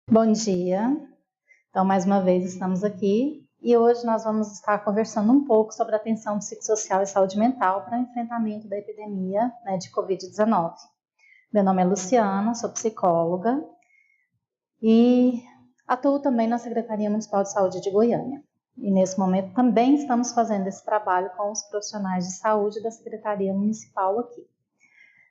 Bom dia, então mais uma vez estamos aqui e hoje nós vamos estar conversando um pouco sobre a atenção psicossocial e saúde mental para o enfrentamento da epidemia de Covid-19. Meu nome é Luciana, sou psicóloga e atuo também na Secretaria Municipal de Saúde de Goiânia. E nesse momento também estamos fazendo esse trabalho com os profissionais de saúde da Secretaria Municipal aqui.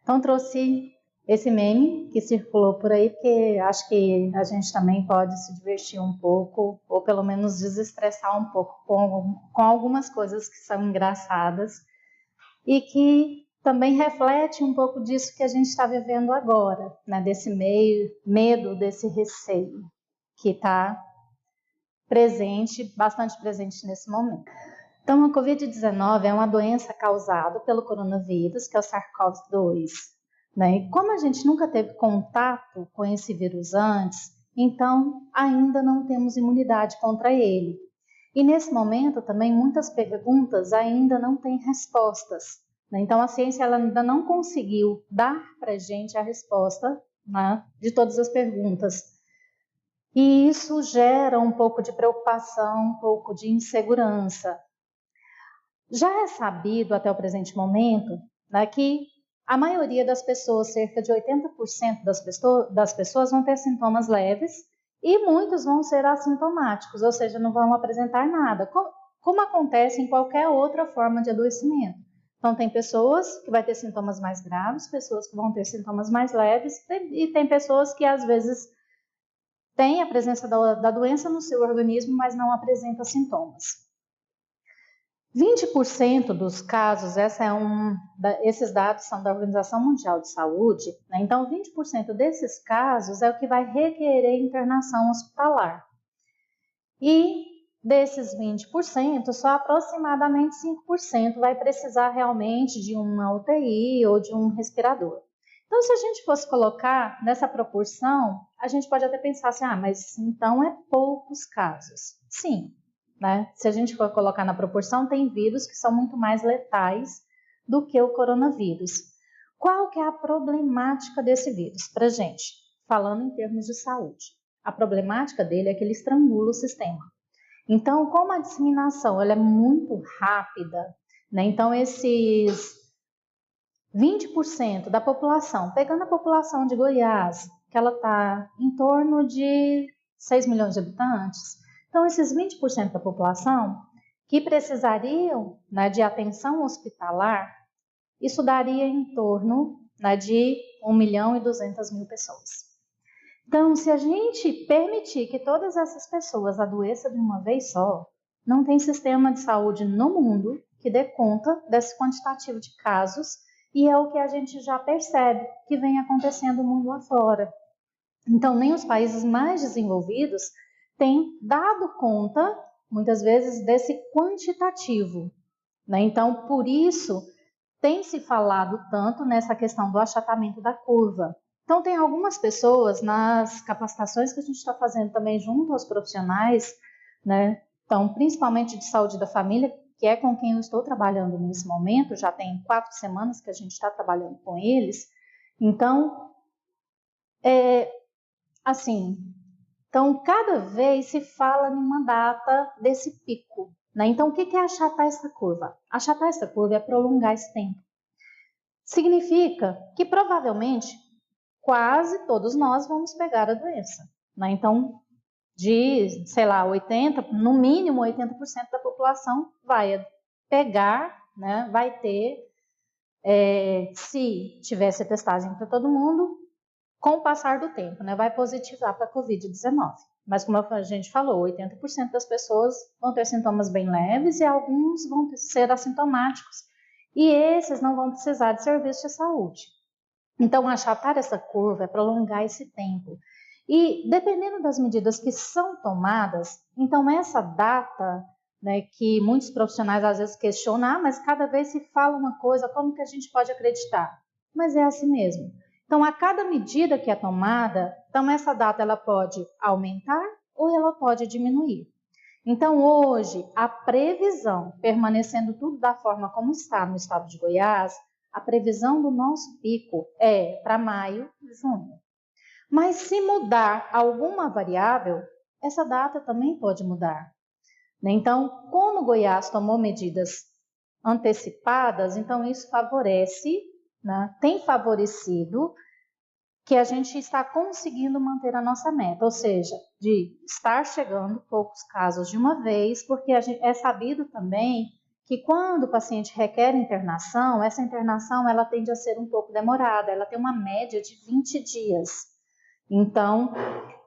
Então trouxe esse meme que circulou por aí, porque acho que a gente também pode se divertir um pouco, ou pelo menos desestressar um pouco com algumas coisas que são engraçadas e que também reflete um pouco disso que a gente está vivendo agora, né? Desse medo, desse receio que está presente, bastante presente nesse momento. Então, a Covid-19 é uma doença causada pelo coronavírus, que é o SARS-CoV-2. Né? E como a gente nunca teve contato com esse vírus antes, então ainda não temos imunidade contra ele. E nesse momento também muitas perguntas ainda não têm respostas. Né? Então a ciência ela ainda não conseguiu dar para a gente a resposta, né, de todas as perguntas. E isso gera um pouco de preocupação, um pouco de insegurança. Já é sabido até o presente momento, né, que a maioria das pessoas, cerca de 80% das pessoas vão ter sintomas leves e muitos vão ser assintomáticos, ou seja, não vão apresentar nada, como acontece em qualquer outra forma de adoecimento. Então tem pessoas que vão ter sintomas mais graves, pessoas que vão ter sintomas mais leves e tem pessoas que às vezes têm a presença da doença no seu organismo, mas não apresenta sintomas. 20% dos casos, esses dados são da Organização Mundial de Saúde, né? Então 20% desses casos é o que vai requerer internação hospitalar. E desses 20%, só aproximadamente 5% vai precisar realmente de uma UTI ou de um respirador. Então, se a gente fosse colocar nessa proporção, a gente pode até pensar assim, mas então é poucos casos. Sim. Né? Se a gente for colocar na proporção, tem vírus que são muito mais letais do que o coronavírus. Qual que é a problemática desse vírus para a gente? Falando em termos de saúde. A problemática dele é que ele estrangula o sistema. Então, como a disseminação ela é muito rápida, né? Então esses 20% da população, pegando a população de Goiás, que ela está em torno de 6 milhões de habitantes, então, esses 20% da população que precisariam, né, de atenção hospitalar, isso daria em torno, né, de 1.200.000 pessoas. Então, se a gente permitir que todas essas pessoas adoeçam de uma vez só, não tem sistema de saúde no mundo que dê conta desse quantitativo de casos e é o que a gente já percebe que vem acontecendo no mundo afora. Então, nem os países mais desenvolvidos têm dado conta, muitas vezes, desse quantitativo. Né? Então, por isso, tem se falado tanto nessa questão do achatamento da curva. Então, tem algumas pessoas, nas capacitações que a gente está fazendo também junto aos profissionais, né? Então, principalmente de saúde da família, que é com quem eu estou trabalhando nesse momento, já tem 4 semanas que a gente está trabalhando com eles. Então, assim, então cada vez se fala em uma data desse pico, né? Então o que é achatar essa curva? Achatar essa curva é prolongar esse tempo. Significa que provavelmente quase todos nós vamos pegar a doença, né? Então de, sei lá, 80, no mínimo 80% da população vai pegar, né? Vai ter, se tivesse testagem para todo mundo, com o passar do tempo, né, vai positivar para a Covid-19. Mas como a gente falou, 80% das pessoas vão ter sintomas bem leves e alguns vão ser assintomáticos. E esses não vão precisar de serviço de saúde. Então, achatar essa curva é prolongar esse tempo. E dependendo das medidas que são tomadas, então essa data, né, que muitos profissionais às vezes questionam, mas cada vez se fala uma coisa, como que a gente pode acreditar? Mas é assim mesmo. Então, a cada medida que é tomada, então essa data ela pode aumentar ou ela pode diminuir. Então, hoje, a previsão, permanecendo tudo da forma como está no estado de Goiás, a previsão do nosso pico é para maio e junho. Mas se mudar alguma variável, essa data também pode mudar. Então, como Goiás tomou medidas antecipadas, então isso favorece, né, tem favorecido que a gente está conseguindo manter a nossa meta, ou seja, de estar chegando poucos casos de uma vez, porque é sabido também que quando o paciente requer internação, essa internação ela tende a ser um pouco demorada, ela tem uma média de 20 dias. Então,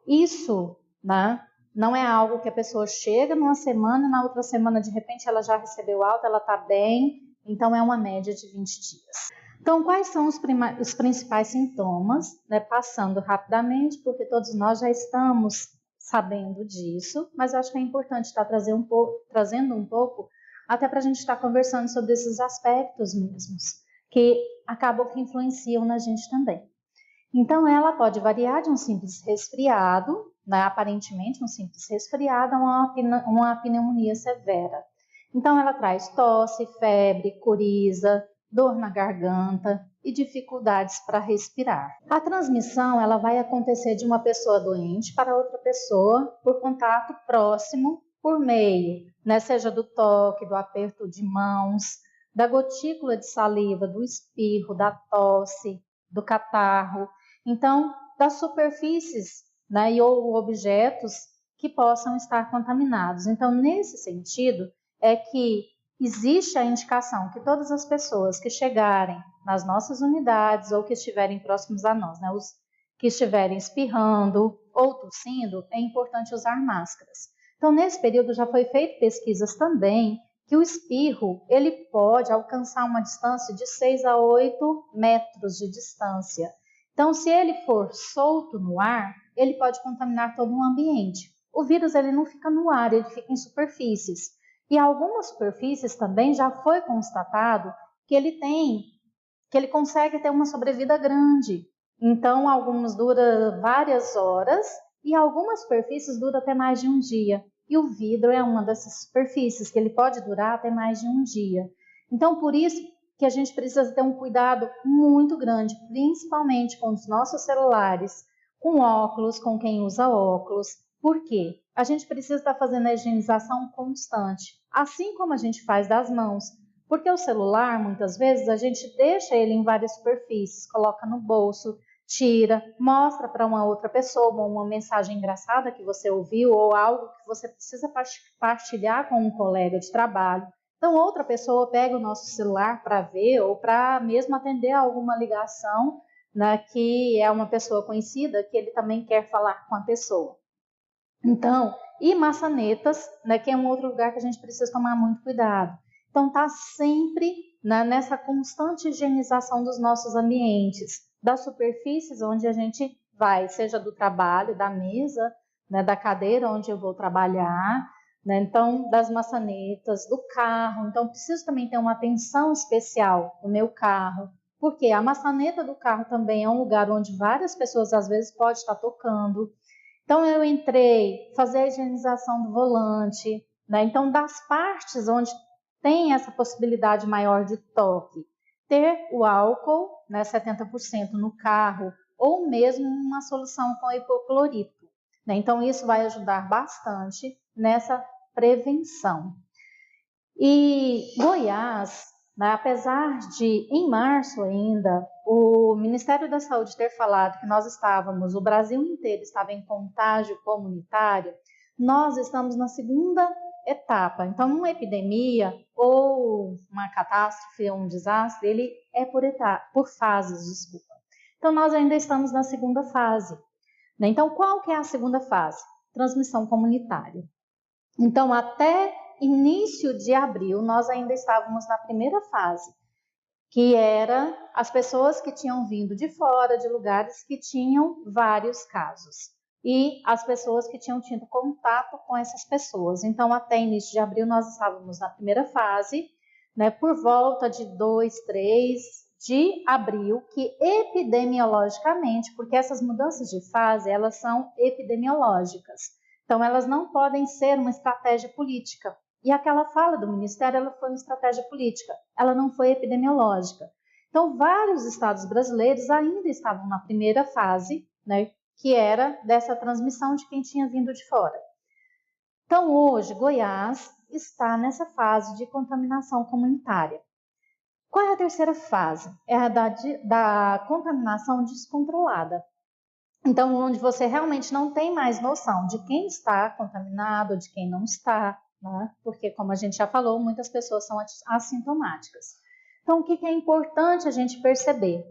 isso, né, não é algo que a pessoa chega numa semana, na outra semana de repente ela já recebeu alta, ela está bem, então é uma média de 20 dias. Então, quais são os principais sintomas, né, passando rapidamente, porque todos nós já estamos sabendo disso, mas eu acho que é importante estar trazendo um pouco, até para a gente estar conversando sobre esses aspectos mesmos, que acabam que influenciam na gente também. Então, ela pode variar de um simples resfriado, né, aparentemente um simples resfriado, a uma pneumonia severa. Então, ela traz tosse, febre, coriza, dor na garganta e dificuldades para respirar. A transmissão ela vai acontecer de uma pessoa doente para outra pessoa por contato próximo, por meio, né, seja do toque, do aperto de mãos, da gotícula de saliva, do espirro, da tosse, do catarro. Então, das superfícies, né, ou objetos que possam estar contaminados. Então, nesse sentido, é que existe a indicação que todas as pessoas que chegarem nas nossas unidades ou que estiverem próximos a nós, né, os que estiverem espirrando ou tossindo, é importante usar máscaras. Então, nesse período já foi feito pesquisas também que o espirro ele pode alcançar uma distância de 6 a 8 metros de distância. Então, se ele for solto no ar, ele pode contaminar todo o ambiente. O vírus ele não fica no ar, ele fica em superfícies. E algumas superfícies também já foi constatado que ele consegue ter uma sobrevida grande. Então, alguns duram várias horas e algumas superfícies duram até mais de um dia. E o vidro é uma dessas superfícies que ele pode durar até mais de um dia. Então, por isso que a gente precisa ter um cuidado muito grande, principalmente com os nossos celulares, com óculos, com quem usa óculos. Por quê? A gente precisa estar fazendo a higienização constante, assim como a gente faz das mãos. Porque o celular, muitas vezes, a gente deixa ele em várias superfícies, coloca no bolso, tira, mostra para uma outra pessoa uma mensagem engraçada que você ouviu ou algo que você precisa partilhar com um colega de trabalho. Então, outra pessoa pega o nosso celular para ver ou para mesmo atender a alguma ligação, né, que é uma pessoa conhecida, que ele também quer falar com a pessoa. Então, e maçanetas, né, que é um outro lugar que a gente precisa tomar muito cuidado. Então, tá sempre, né, nessa constante higienização dos nossos ambientes, das superfícies onde a gente vai, seja do trabalho, da mesa, né, da cadeira onde eu vou trabalhar, né, então das maçanetas, do carro. Então, preciso também ter uma atenção especial no meu carro, porque a maçaneta do carro também é um lugar onde várias pessoas às vezes podem estar tocando. Então, eu entrei, fazer a higienização do volante, né? Então, das partes onde tem essa possibilidade maior de toque, ter o álcool, né, 70% no carro, ou mesmo uma solução com hipoclorito, né? Então, isso vai ajudar bastante nessa prevenção. E Goiás, né, apesar de, em março ainda, o Ministério da Saúde ter falado que o Brasil inteiro estava em contágio comunitário, nós estamos na segunda etapa. Então, uma epidemia ou uma catástrofe ou um desastre, ele é por fases, desculpa. Então, nós ainda estamos na segunda fase. Né? Então, qual que é a segunda fase? Transmissão comunitária. Então, até início de abril, nós ainda estávamos na primeira fase, que era as pessoas que tinham vindo de fora, de lugares que tinham vários casos, e as pessoas que tinham tido contato com essas pessoas. Então, até início de abril, nós estávamos na primeira fase, né, por volta de 2, 3 de abril, que epidemiologicamente, porque essas mudanças de fase, elas são epidemiológicas. Então, elas não podem ser uma estratégia política. E aquela fala do Ministério, ela foi uma estratégia política, ela não foi epidemiológica. Então, vários estados brasileiros ainda estavam na primeira fase, né, que era dessa transmissão de quem tinha vindo de fora. Então, hoje, Goiás está nessa fase de contaminação comunitária. Qual é a terceira fase? É a da contaminação descontrolada. Então, onde você realmente não tem mais noção de quem está contaminado, de quem não está, né? Porque, como a gente já falou, muitas pessoas são assintomáticas. Então, o que é importante a gente perceber?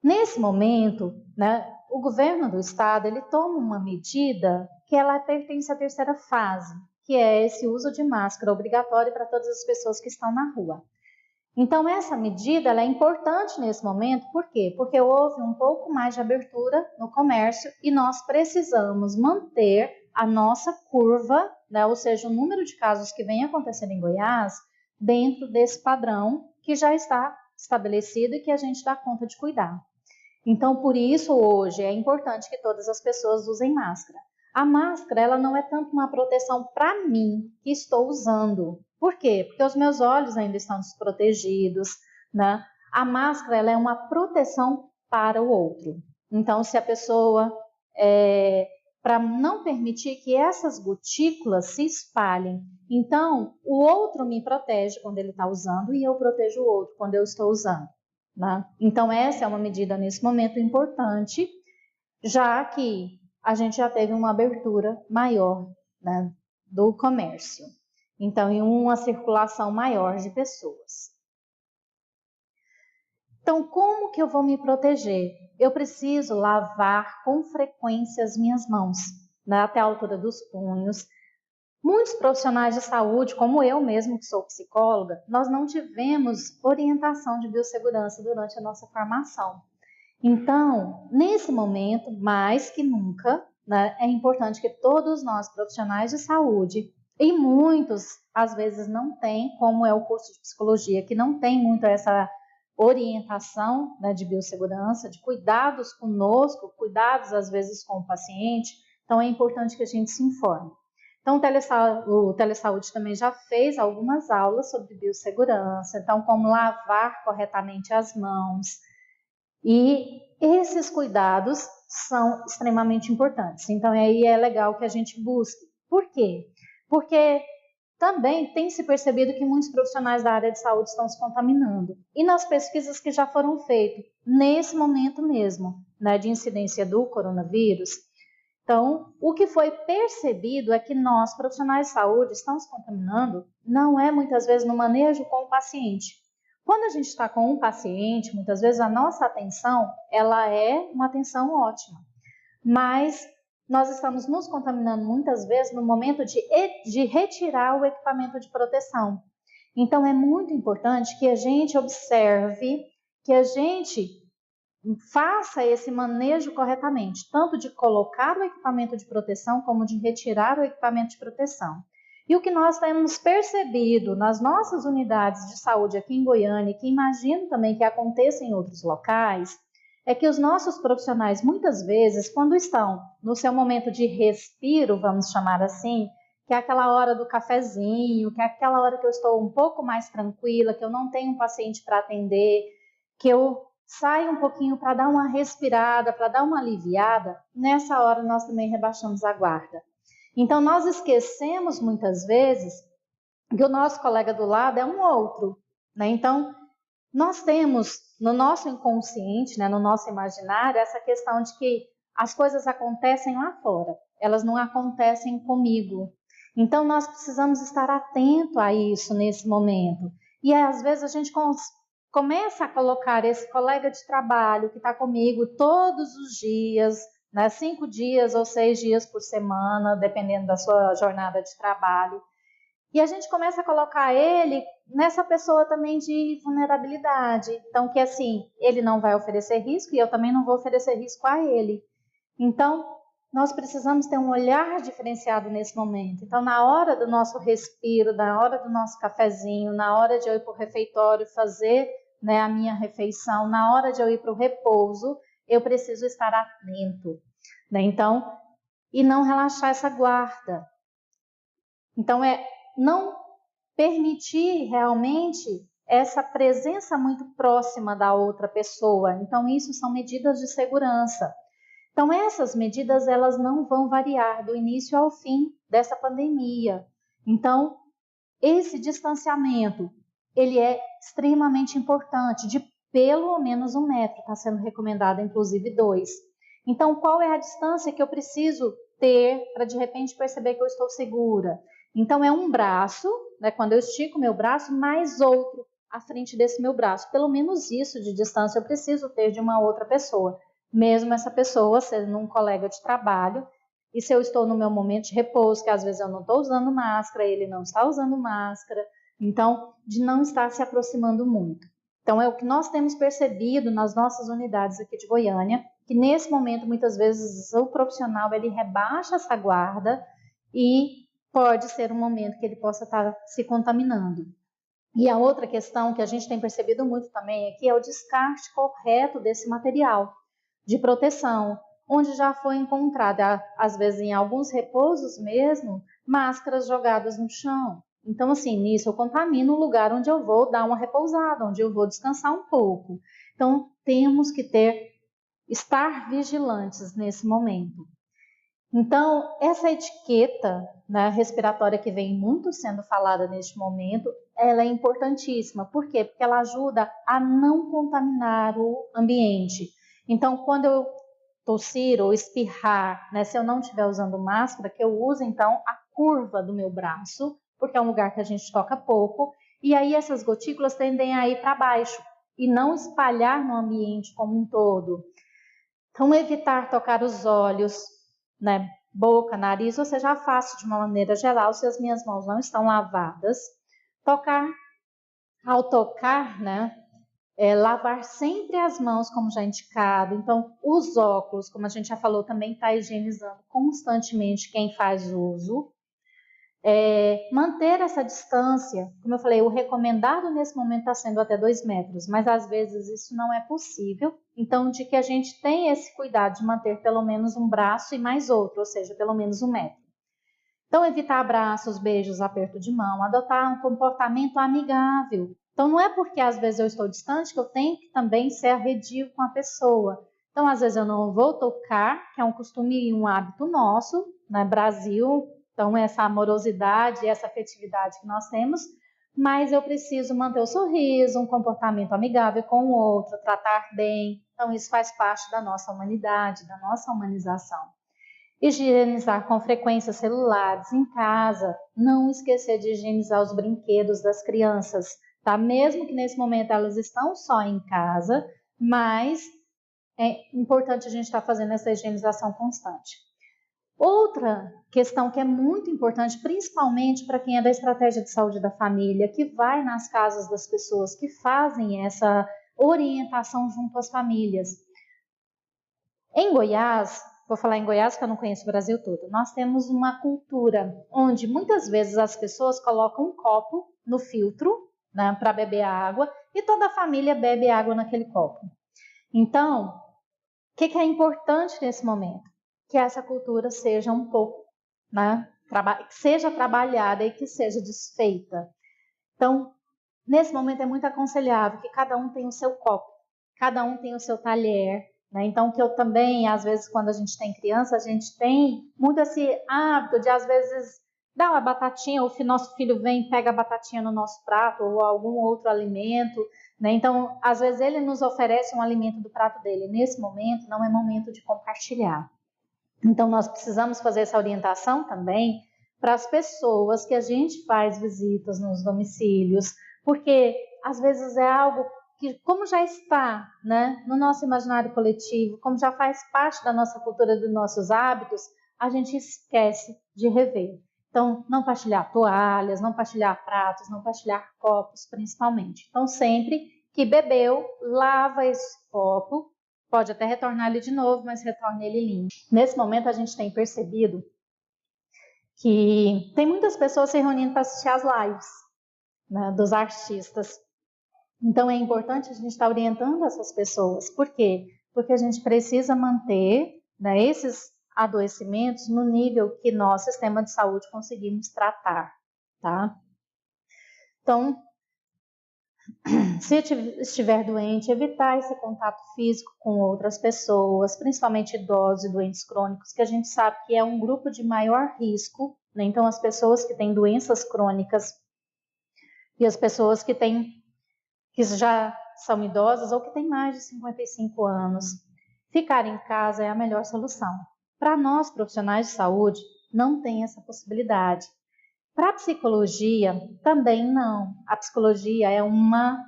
Nesse momento, né, o governo do estado ele toma uma medida que ela pertence à terceira fase, que é esse uso de máscara obrigatório para todas as pessoas que estão na rua. Então, essa medida ela é importante nesse momento, por quê? Porque houve um pouco mais de abertura no comércio e nós precisamos manter a nossa curva, né, ou seja, o número de casos que vem acontecendo em Goiás, dentro desse padrão que já está estabelecido e que a gente dá conta de cuidar. Então, por isso, hoje é importante que todas as pessoas usem máscara. A máscara, ela não é tanto uma proteção para mim que estou usando. Por quê? Porque os meus olhos ainda estão desprotegidos, né? A máscara, ela é uma proteção para o outro. Então, se a pessoa, para não permitir que essas gotículas se espalhem, então, o outro me protege quando ele está usando e eu protejo o outro quando eu estou usando. Né? Então, essa é uma medida nesse momento importante, já que a gente já teve uma abertura maior, né, do comércio. Então, em uma circulação maior de pessoas. Então, como que eu vou me proteger? Eu preciso lavar com frequência as minhas mãos, né, até a altura dos punhos. Muitos profissionais de saúde, como eu mesmo que sou psicóloga, nós não tivemos orientação de biossegurança durante a nossa formação. Então, nesse momento, mais que nunca, né, é importante que todos nós, profissionais de saúde, e muitos, às vezes, não têm, como é o curso de psicologia, que não tem muito essa orientação, né, de biossegurança, de cuidados conosco, cuidados, às vezes, com o paciente. Então, é importante que a gente se informe. Então, o Telesaúde também já fez algumas aulas sobre biossegurança, então, como lavar corretamente as mãos. E esses cuidados são extremamente importantes. Então, aí é legal que a gente busque. Por quê? Porque também tem se percebido que muitos profissionais da área de saúde estão se contaminando. E nas pesquisas que já foram feitas, nesse momento mesmo, né, de incidência do coronavírus, então, o que foi percebido é que nós, profissionais de saúde, estamos se contaminando, não é muitas vezes no manejo com o paciente. Quando a gente está com um paciente, muitas vezes a nossa atenção, ela é uma atenção ótima, mas nós estamos nos contaminando muitas vezes no momento de retirar o equipamento de proteção. Então, é muito importante que a gente observe, que a gente faça esse manejo corretamente, tanto de colocar o equipamento de proteção, como de retirar o equipamento de proteção. E o que nós temos percebido nas nossas unidades de saúde aqui em Goiânia, e que imagino também que aconteça em outros locais, é que os nossos profissionais, muitas vezes, quando estão no seu momento de respiro, vamos chamar assim, que é aquela hora do cafezinho, que é aquela hora que eu estou um pouco mais tranquila, que eu não tenho um paciente para atender, que eu saio um pouquinho para dar uma respirada, para dar uma aliviada, nessa hora nós também rebaixamos a guarda. Então, nós esquecemos muitas vezes que o nosso colega do lado é um outro, né? Então, nós temos no nosso inconsciente, né, no nosso imaginário, essa questão de que as coisas acontecem lá fora, elas não acontecem comigo. Então, nós precisamos estar atento a isso nesse momento. E às vezes a gente começa a colocar esse colega de trabalho que está comigo todos os dias, né, 5 dias ou 6 dias por semana, dependendo da sua jornada de trabalho. E a gente começa a colocar ele nessa pessoa também de vulnerabilidade. Então, que assim, ele não vai oferecer risco e eu também não vou oferecer risco a ele. Então, nós precisamos ter um olhar diferenciado nesse momento. Então, na hora do nosso respiro, na hora do nosso cafezinho, na hora de eu ir para o refeitório fazer, né, a minha refeição, na hora de eu ir para o repouso, eu preciso estar atento, né? Então, e não relaxar essa guarda. Então, não permitir realmente essa presença muito próxima da outra pessoa. Então, isso são medidas de segurança. Então, essas medidas, elas não vão variar do início ao fim dessa pandemia. Então, esse distanciamento, ele é extremamente importante, de pelo menos 1 metro, está sendo recomendado, inclusive 2. Então, qual é a distância que eu preciso ter para, de repente, perceber que eu estou segura? Então, é um braço, né, quando eu estico meu braço, mais outro à frente desse meu braço. Pelo menos isso de distância eu preciso ter de uma outra pessoa, mesmo essa pessoa sendo um colega de trabalho. E se eu estou no meu momento de repouso, que às vezes eu não estou usando máscara, ele não está usando máscara, então, de não estar se aproximando muito. Então, é o que nós temos percebido nas nossas unidades aqui de Goiânia, que nesse momento, muitas vezes, o profissional, ele rebaixa essa guarda e pode ser um momento que ele possa estar se contaminando. E a outra questão que a gente tem percebido muito também aqui é o descarte correto desse material de proteção, onde já foi encontrada, às vezes em alguns repousos mesmo, máscaras jogadas no chão. Então, assim, nisso eu contamino o lugar onde eu vou dar uma repousada, onde eu vou descansar um pouco. Então, temos que estar vigilantes nesse momento. Então, essa etiqueta, né, respiratória que vem muito sendo falada neste momento, ela é importantíssima. Por quê? Porque ela ajuda a não contaminar o ambiente. Então, quando eu tossir ou espirrar, né, se eu não estiver usando máscara, que eu use, então, a curva do meu braço, porque é um lugar que a gente toca pouco, e aí essas gotículas tendem a ir para baixo e não espalhar no ambiente como um todo. Então, evitar tocar os olhos, né, boca, nariz, ou seja, afaste de uma maneira geral se as minhas mãos não estão lavadas. Ao tocar, né, lavar sempre as mãos, como já indicado. Então, os óculos, como a gente já falou, também está higienizando constantemente quem faz uso. Manter essa distância, como eu falei, o recomendado nesse momento está sendo até 2 metros, mas às vezes isso não é possível. Então, de que a gente tem esse cuidado de manter pelo menos um braço e mais outro, ou seja, pelo menos 1 metro. Então, evitar abraços, beijos, aperto de mão, adotar um comportamento amigável. Então, não é porque às vezes eu estou distante que eu tenho que também ser arredio com a pessoa. Então, às vezes eu não vou tocar, que é um costume e um hábito nosso, né, Brasil. Então, essa amorosidade, essa afetividade que nós temos, mas eu preciso manter o sorriso, um comportamento amigável com o outro, tratar bem. Então, isso faz parte da nossa humanidade, da nossa humanização. Higienizar com frequência celulares em casa, não esquecer de higienizar os brinquedos das crianças, tá? Mesmo que nesse momento elas estão só em casa, mas é importante a gente estar fazendo essa higienização constante. Outra questão que é muito importante, principalmente para quem é da estratégia de saúde da família, que vai nas casas das pessoas, que fazem essa orientação junto às famílias. Em Goiás, vou falar em Goiás, que eu não conheço o Brasil todo, nós temos uma cultura onde muitas vezes as pessoas colocam um copo no filtro, né, para beber a água, e toda a família bebe água naquele copo. Então, o que é importante nesse momento? Que essa cultura seja um pouco, né, seja trabalhada e que seja desfeita. Então, nesse momento é muito aconselhável que cada um tenha o seu copo, cada um tenha o seu talher, né? Então, que eu também, às vezes, quando a gente tem criança, a gente tem muito esse hábito de, às vezes, dar uma batatinha, ou se nosso filho vem e pega a batatinha no nosso prato, ou algum outro alimento, né? Então, às vezes, ele nos oferece um alimento do prato dele. Nesse momento, não é momento de compartilhar. Então, nós precisamos fazer essa orientação também para as pessoas que a gente faz visitas nos domicílios, porque às vezes é algo que, como já está, né, no nosso imaginário coletivo, como já faz parte da nossa cultura, dos nossos hábitos, a gente esquece de rever. Então, não partilhar toalhas, não partilhar pratos, não partilhar copos, principalmente. Então, sempre que bebeu, lava esse copo, pode até retornar ele de novo, mas retorne ele limpo. Nesse momento, a gente tem percebido que tem muitas pessoas se reunindo para assistir às lives, né, dos artistas. Então, é importante a gente estar orientando essas pessoas. Por quê? Porque a gente precisa manter, né, esses adoecimentos no nível que nosso sistema de saúde conseguimos tratar, tá? Então, Se estiver doente, evitar esse contato físico com outras pessoas, principalmente idosos e doentes crônicos, que a gente sabe que é um grupo de maior risco, né? Então, as pessoas que têm doenças crônicas e as pessoas que já são idosas ou que têm mais de 55 anos, ficar em casa é a melhor solução. Para nós, profissionais de saúde, não tem essa possibilidade. Para a psicologia, também não. A psicologia é uma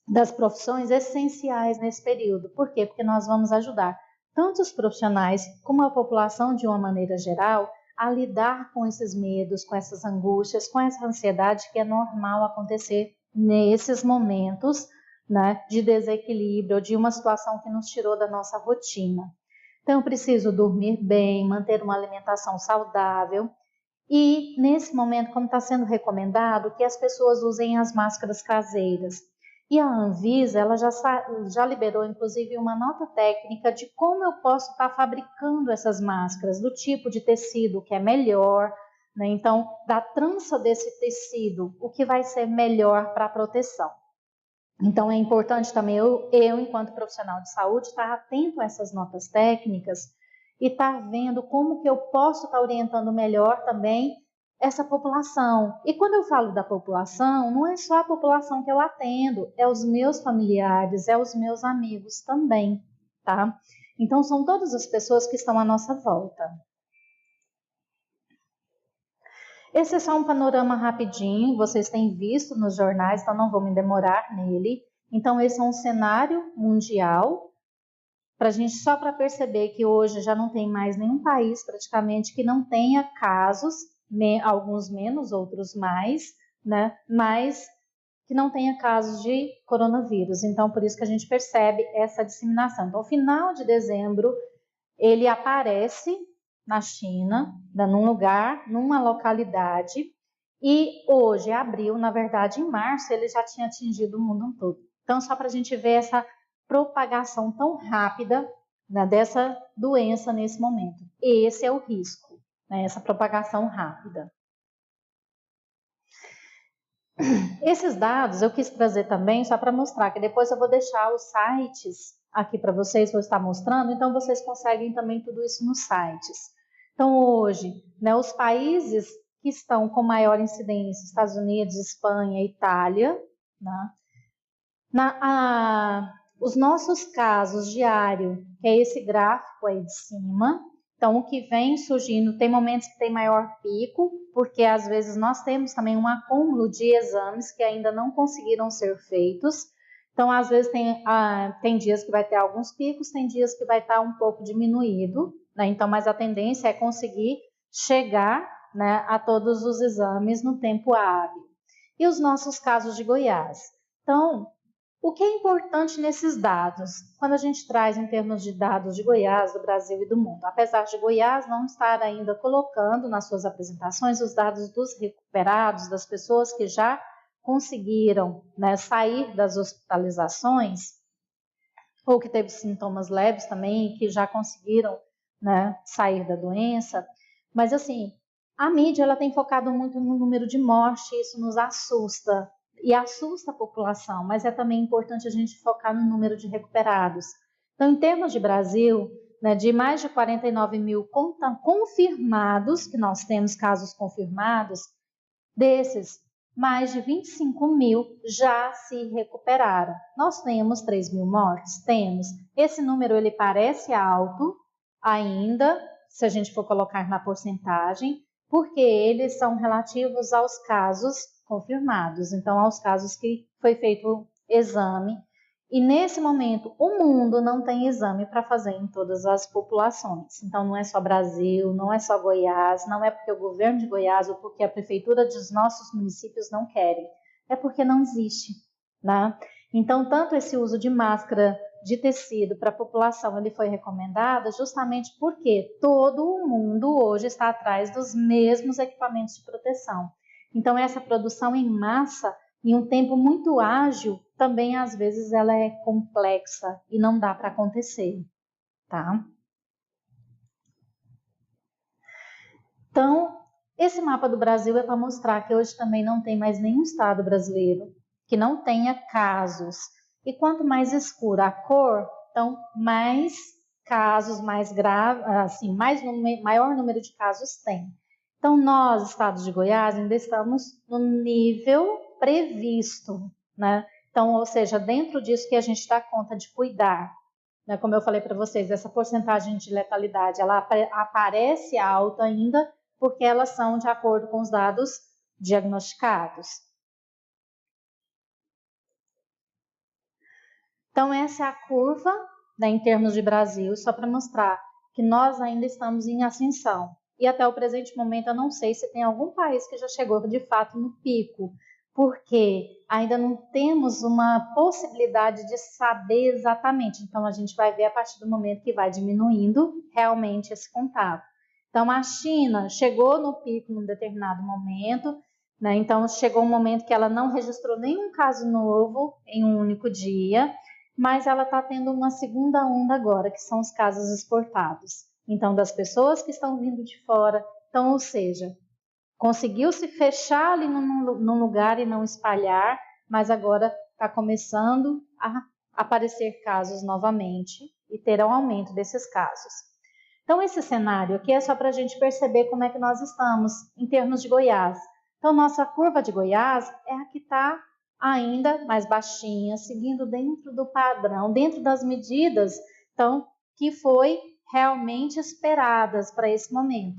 das profissões essenciais nesse período. Por quê? Porque nós vamos ajudar tanto os profissionais como a população de uma maneira geral a lidar com esses medos, com essas angústias, com essa ansiedade que é normal acontecer nesses momentos, né, de desequilíbrio, de uma situação que nos tirou da nossa rotina. Então, eu preciso dormir bem, manter uma alimentação saudável e, nesse momento, como está sendo recomendado, que as pessoas usem as máscaras caseiras. E a Anvisa, ela já liberou, inclusive, uma nota técnica de como eu posso estar fabricando essas máscaras, do tipo de tecido que é melhor, né? Então, da trança desse tecido, o que vai ser melhor para a proteção. Então, é importante também eu, enquanto profissional de saúde, estar atento a essas notas técnicas e estar vendo como que eu posso estar orientando melhor também essa população. E quando eu falo da população, não é só a população que eu atendo, é os meus familiares, é os meus amigos também, tá? Então, são todas as pessoas que estão à nossa volta. Esse é só um panorama rapidinho, vocês têm visto nos jornais, então não vou me demorar nele. Então, esse é um cenário mundial, só para perceber que hoje já não tem mais nenhum país praticamente que não tenha casos, alguns menos, outros mais, né? Mas que não tenha casos de coronavírus. Então, por isso que a gente percebe essa disseminação. Então, final de dezembro, ele aparece na China, num lugar, numa localidade, e hoje, abril, na verdade, em março, ele já tinha atingido o mundo todo. Então, só para a gente ver essa propagação tão rápida, né, dessa doença nesse momento. Esse é o risco, né, essa propagação rápida. Esses dados eu quis trazer também só para mostrar, que depois eu vou deixar os sites aqui para vocês, vou estar mostrando, então vocês conseguem também tudo isso nos sites. Então hoje, né, os países que estão com maior incidência, Estados Unidos, Espanha, Itália, né, os nossos casos diários, que é esse gráfico aí de cima, então o que vem surgindo, tem momentos que tem maior pico, porque às vezes nós temos também um acúmulo de exames que ainda não conseguiram ser feitos, então às vezes tem dias que vai ter alguns picos, tem dias que vai estar um pouco diminuído, né? Então, mas a tendência é conseguir chegar, né, a todos os exames no tempo hábil. E os nossos casos de Goiás? Então, o que é importante nesses dados, quando a gente traz em termos de dados de Goiás, do Brasil e do mundo? Apesar de Goiás não estar ainda colocando nas suas apresentações os dados dos recuperados, das pessoas que já conseguiram, né, sair das hospitalizações, ou que teve sintomas leves também, que já conseguiram, né, sair da doença. Mas assim, a mídia ela tem focado muito no número de mortes, isso nos assusta, e assusta a população, mas é também importante a gente focar no número de recuperados. Então, em termos de Brasil, né, de mais de 49 mil confirmados, que nós temos casos confirmados, desses, mais de 25 mil já se recuperaram. Nós temos 3 mil mortes? Temos. Esse número ele parece alto ainda, se a gente for colocar na porcentagem, porque eles são relativos aos casos confirmados, então aos casos que foi feito exame. E nesse momento, o mundo não tem exame para fazer em todas as populações. Então, não é só Brasil, não é só Goiás, não é porque o governo de Goiás ou porque a prefeitura dos nossos municípios não querem. É porque não existe, né? Então, tanto esse uso de máscara de tecido para a população, ele foi recomendado justamente porque todo o mundo hoje está atrás dos mesmos equipamentos de proteção. Então, essa produção em massa, em um tempo muito ágil, também às vezes ela é complexa e não dá para acontecer, tá? Então, esse mapa do Brasil é para mostrar que hoje também não tem mais nenhum estado brasileiro que não tenha casos. E quanto mais escura a cor, então mais casos, mais grave, assim, maior número de casos tem. Então nós, estado de Goiás, ainda estamos no nível previsto, né? Então, ou seja, dentro disso que a gente dá conta de cuidar, né? Como eu falei para vocês, essa porcentagem de letalidade, ela aparece alta ainda, porque elas são de acordo com os dados diagnosticados. Então, essa é a curva, né, em termos de Brasil, só para mostrar que nós ainda estamos em ascensão. E até o presente momento, eu não sei se tem algum país que já chegou de fato no pico, porque ainda não temos uma possibilidade de saber exatamente. Então, a gente vai ver a partir do momento que vai diminuindo realmente esse contato. Então, a China chegou no pico num determinado momento, né? Então, chegou um momento que ela não registrou nenhum caso novo em um único dia, mas ela está tendo uma segunda onda agora, que são os casos exportados. Então, das pessoas que estão vindo de fora. Então, ou seja, conseguiu se fechar ali num lugar e não espalhar, mas agora está começando a aparecer casos novamente e ter um aumento desses casos. Então, esse cenário aqui é só para a gente perceber como é que nós estamos em termos de Goiás. Então, nossa curva de Goiás é a que está ainda mais baixinha, seguindo dentro do padrão, dentro das medidas, então, que foi realmente esperadas para esse momento.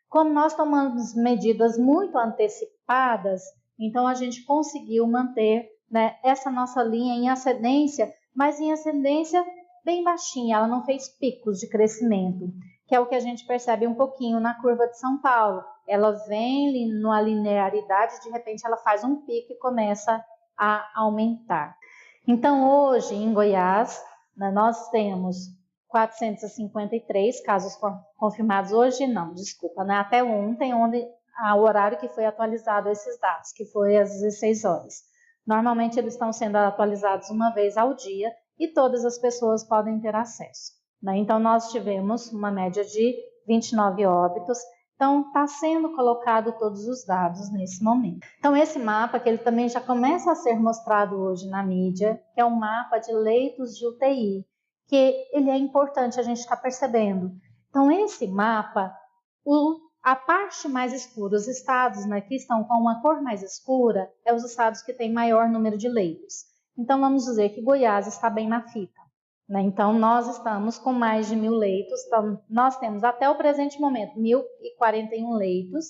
Como nós tomamos medidas muito antecipadas, então a gente conseguiu manter, né, essa nossa linha em ascendência, mas em ascendência bem baixinha, ela não fez picos de crescimento, que é o que a gente percebe um pouquinho na curva de São Paulo. Ela vem numa linearidade, de repente ela faz um pico e começa a aumentar. Então hoje em Goiás, né, nós temos 453 casos confirmados hoje, não, desculpa, né? Até ontem, onde o horário que foi atualizado esses dados, que foi às 16 horas. Normalmente eles estão sendo atualizados uma vez ao dia e todas as pessoas podem ter acesso, né? Então nós tivemos uma média de 29 óbitos. Então, está sendo colocado todos os dados nesse momento. Então, esse mapa, que ele também já começa a ser mostrado hoje na mídia, que é um mapa de leitos de UTI, que ele é importante a gente estar percebendo. Então, esse mapa, a parte mais escura, os estados, né, que estão com uma cor mais escura, é os estados que têm maior número de leitos. Então, vamos dizer que Goiás está bem na fita. Né? Então, nós estamos com mais de 1.000 leitos. Então, nós temos até o presente momento 1.041 leitos.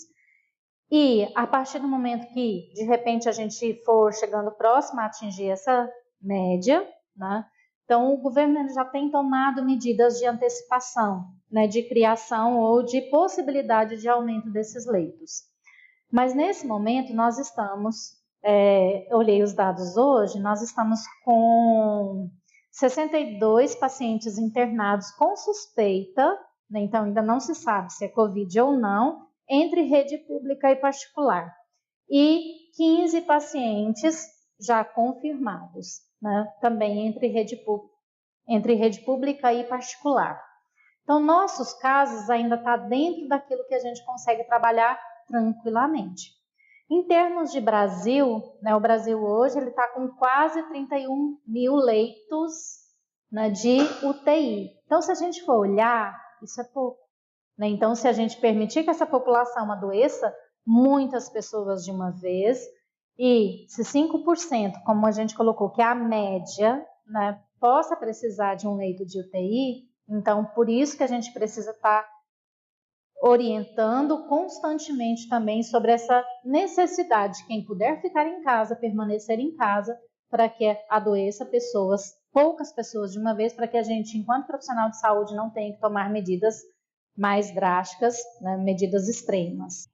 E a partir do momento que, de repente, a gente for chegando próximo a atingir essa média, né? Então, o governo já tem tomado medidas de antecipação, né, de criação ou de possibilidade de aumento desses leitos. Mas, nesse momento, nós estamos, olhei os dados hoje, nós estamos com 62 pacientes internados com suspeita, né, então ainda não se sabe se é Covid ou não, entre rede pública e particular. E 15 pacientes já confirmados, né, também entre rede pública e particular. Então, nossos casos ainda está dentro daquilo que a gente consegue trabalhar tranquilamente. Em termos de Brasil, né, o Brasil hoje está com quase 31 mil leitos, né, de UTI. Então, se a gente for olhar, isso é pouco. Né? Então, se a gente permitir que essa população adoeça muitas pessoas de uma vez, e se 5%, como a gente colocou, que é a média, né, possa precisar de um leito de UTI, então, por isso que a gente precisa estar orientando constantemente também sobre essa necessidade, quem puder ficar em casa, permanecer em casa, para que adoeça poucas pessoas de uma vez, para que a gente, enquanto profissional de saúde, não tenha que tomar medidas mais drásticas, né, medidas extremas.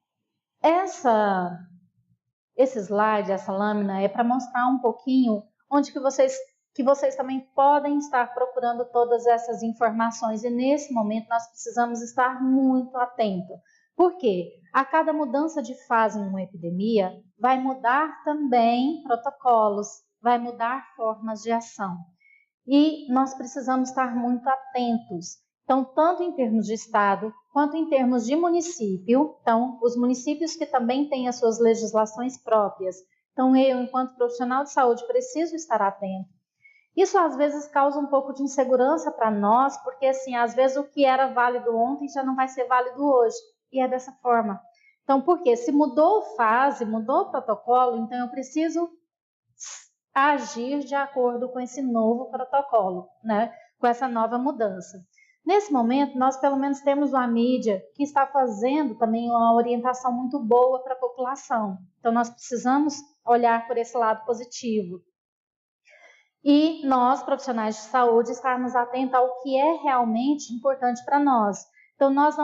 Esse slide, essa lâmina, é para mostrar um pouquinho onde que vocês também podem estar procurando todas essas informações, e nesse momento nós precisamos estar muito atentos. Por quê? A cada mudança de fase numa epidemia, vai mudar também protocolos, vai mudar formas de ação. E nós precisamos estar muito atentos. Então, tanto em termos de estado, quanto em termos de município, então, os municípios que também têm as suas legislações próprias, Então, eu, enquanto profissional de saúde, preciso estar atento. Isso, às vezes, causa um pouco de insegurança para nós, porque, assim, às vezes o que era válido ontem já não vai ser válido hoje. E é dessa forma. Então, por quê? Se mudou fase, mudou protocolo, então eu preciso agir de acordo com esse novo protocolo, né? Com essa nova mudança. Nesse momento, nós pelo menos temos uma mídia que está fazendo também uma orientação muito boa para a população. Então, nós precisamos olhar por esse lado positivo. E nós, profissionais de saúde, estarmos atentos ao que é realmente importante para nós. Então, nós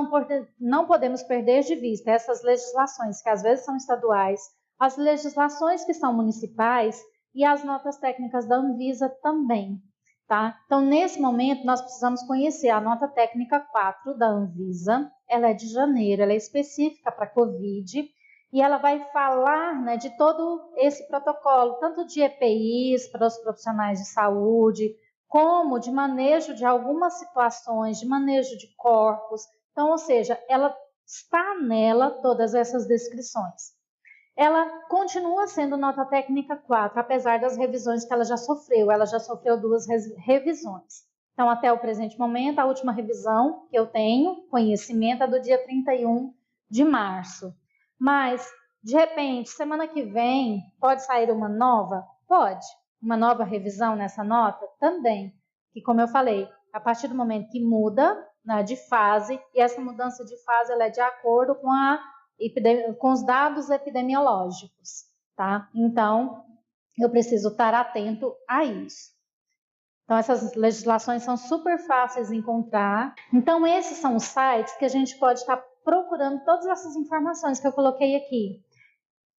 não podemos perder de vista essas legislações, que às vezes são estaduais, as legislações que são municipais e as notas técnicas da Anvisa também. Tá? Então, nesse momento, nós precisamos conhecer a nota técnica 4 da Anvisa. Ela é de janeiro, ela é específica para a Covid, e ela vai falar, né, de todo esse protocolo, tanto de EPIs para os profissionais de saúde, como de manejo de algumas situações, de manejo de corpos. Então, ou seja, ela está nela todas essas descrições. Ela continua sendo nota técnica 4, apesar das revisões que ela já sofreu. Ela já sofreu 2 revisões. Então, até o presente momento, a última revisão que eu tenho conhecimento é do dia 31 de março. Mas, de repente, semana que vem, pode sair uma nova? Pode. Uma nova revisão nessa nota? Também. Que, como eu falei, a partir do momento que muda, né, de fase, e essa mudança de fase ela é de acordo com os dados epidemiológicos, tá? Então, eu preciso estar atento a isso. Então, essas legislações são super fáceis de encontrar. Então, esses são os sites que a gente pode estar procurando todas essas informações que eu coloquei aqui.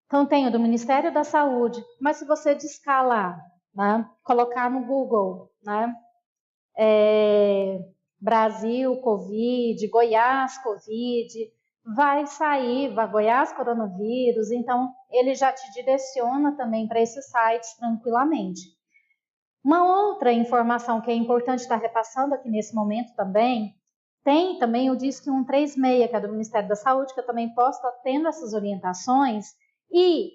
Então, tem o do Ministério da Saúde, mas se você discar lá, né, colocar no Google, né, Brasil Covid, Goiás Covid, vai sair, Goiás coronavírus, então ele já te direciona também para esses sites tranquilamente. Uma outra informação que é importante estar repassando aqui nesse momento também, tem também o Disque 136, que é do Ministério da Saúde, que eu também posso estar tendo essas orientações, e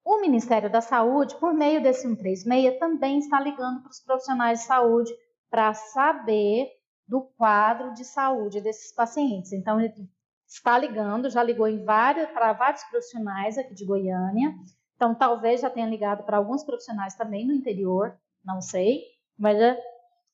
o Ministério da Saúde, por meio desse 136, também está ligando para os profissionais de saúde para saber do quadro de saúde desses pacientes. Então, ele está ligando, já ligou para vários profissionais aqui de Goiânia. Então, talvez já tenha ligado para alguns profissionais também no interior, não sei. Mas é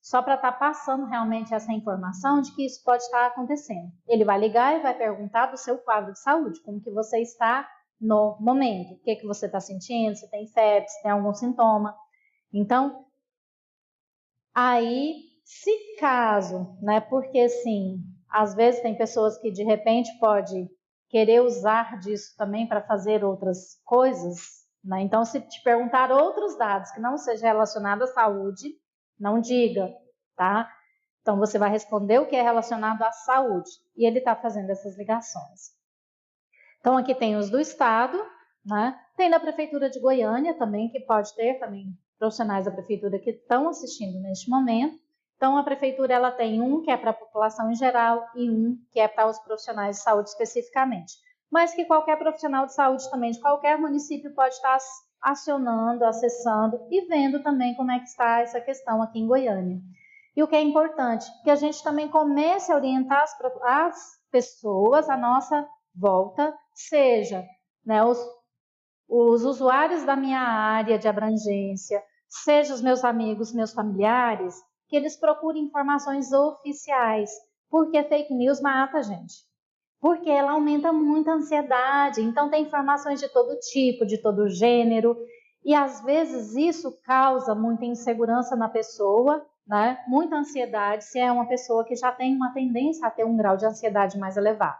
só para estar passando realmente essa informação de que isso pode estar acontecendo. Ele vai ligar e vai perguntar do seu quadro de saúde, como que você está no momento, o que que você está sentindo, se tem febre, se tem algum sintoma. Então, aí, se caso, né, porque assim, às vezes tem pessoas que de repente pode querer usar disso também para fazer outras coisas, né? Então, se te perguntar outros dados que não sejam relacionados à saúde, não diga, tá? Então, você vai responder o que é relacionado à saúde, e ele está fazendo essas ligações. Então, aqui tem os do Estado, né? Tem da Prefeitura de Goiânia também, que pode ter também profissionais da Prefeitura que estão assistindo neste momento. Então, a Prefeitura ela tem um que é para a população em geral e um que é para os profissionais de saúde especificamente. Mas que qualquer profissional de saúde também de qualquer município pode estar acionando, acessando e vendo também como é que está essa questão aqui em Goiânia. E o que é importante, que a gente também comece a orientar as pessoas à nossa volta, seja, né, os usuários da minha área de abrangência, seja os meus amigos, meus familiares, que eles procurem informações oficiais, porque fake news mata a gente. Porque ela aumenta muito a ansiedade, então tem informações de todo tipo, de todo gênero, e às vezes isso causa muita insegurança na pessoa, né? Muita ansiedade, se é uma pessoa que já tem uma tendência a ter um grau de ansiedade mais elevado.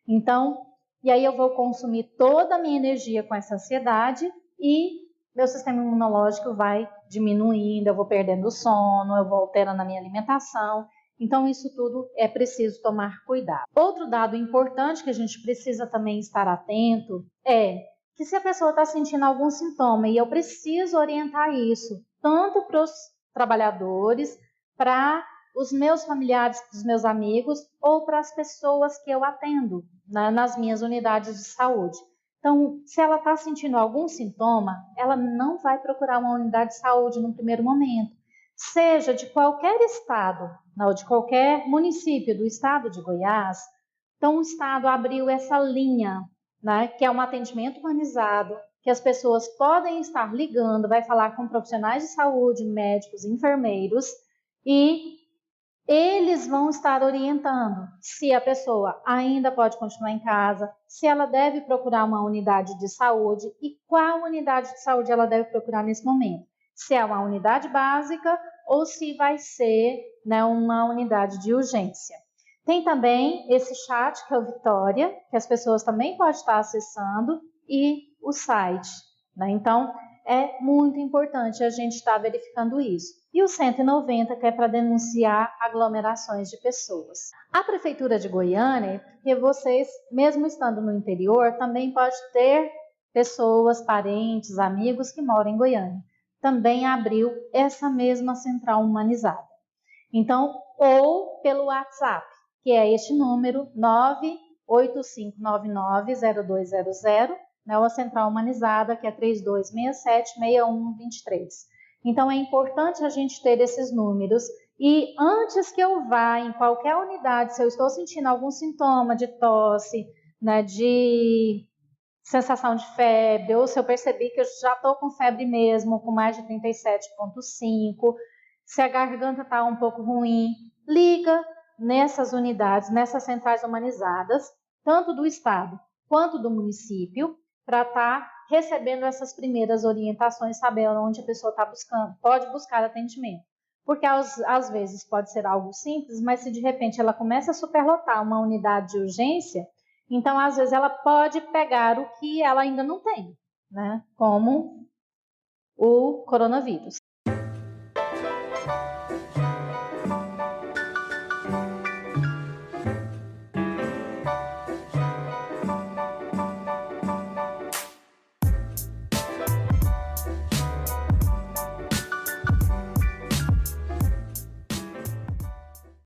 Então, e aí eu vou consumir toda a minha energia com essa ansiedade e meu sistema imunológico vai diminuindo, eu vou perdendo o sono, eu vou alterando a minha alimentação. Então, isso tudo é preciso tomar cuidado. Outro dado importante que a gente precisa também estar atento é que se a pessoa está sentindo algum sintoma e eu preciso orientar isso, tanto para os trabalhadores, para os meus familiares, para os meus amigos ou para as pessoas que eu atendo, né, nas minhas unidades de saúde. Então, se ela está sentindo algum sintoma, ela não vai procurar uma unidade de saúde no primeiro momento. Seja de qualquer estado, ou de qualquer município do estado de Goiás, então o estado abriu essa linha, né, que é um atendimento humanizado, que as pessoas podem estar ligando, vai falar com profissionais de saúde, médicos, enfermeiros, e eles vão estar orientando se a pessoa ainda pode continuar em casa, se ela deve procurar uma unidade de saúde e qual unidade de saúde ela deve procurar nesse momento. Se é uma unidade básica ou se vai ser, né, uma unidade de urgência. Tem também esse chat, que é o Vitória, que as pessoas também podem estar acessando, e o site, né? Então, é muito importante a gente estar verificando isso. E o 190, que é para denunciar aglomerações de pessoas. A Prefeitura de Goiânia, porque vocês, mesmo estando no interior, também pode ter pessoas, parentes, amigos que moram em Goiânia. Também abriu essa mesma central humanizada. Então, ou pelo WhatsApp, que é este número 985990200, né, ou a central humanizada, que é 3267-6123. Então, é importante a gente ter esses números. E antes que eu vá em qualquer unidade, se eu estou sentindo algum sintoma de tosse, né, de sensação de febre, ou se eu percebi que eu já estou com febre mesmo, com mais de 37,5, se a garganta está um pouco ruim, liga nessas unidades, nessas centrais humanizadas, tanto do estado quanto do município, para estar recebendo essas primeiras orientações, sabendo onde a pessoa está buscando, pode buscar atendimento. Porque às vezes pode ser algo simples, mas se de repente ela começa a superlotar uma unidade de urgência, então às vezes ela pode pegar o que ela ainda não tem, né? Como o coronavírus.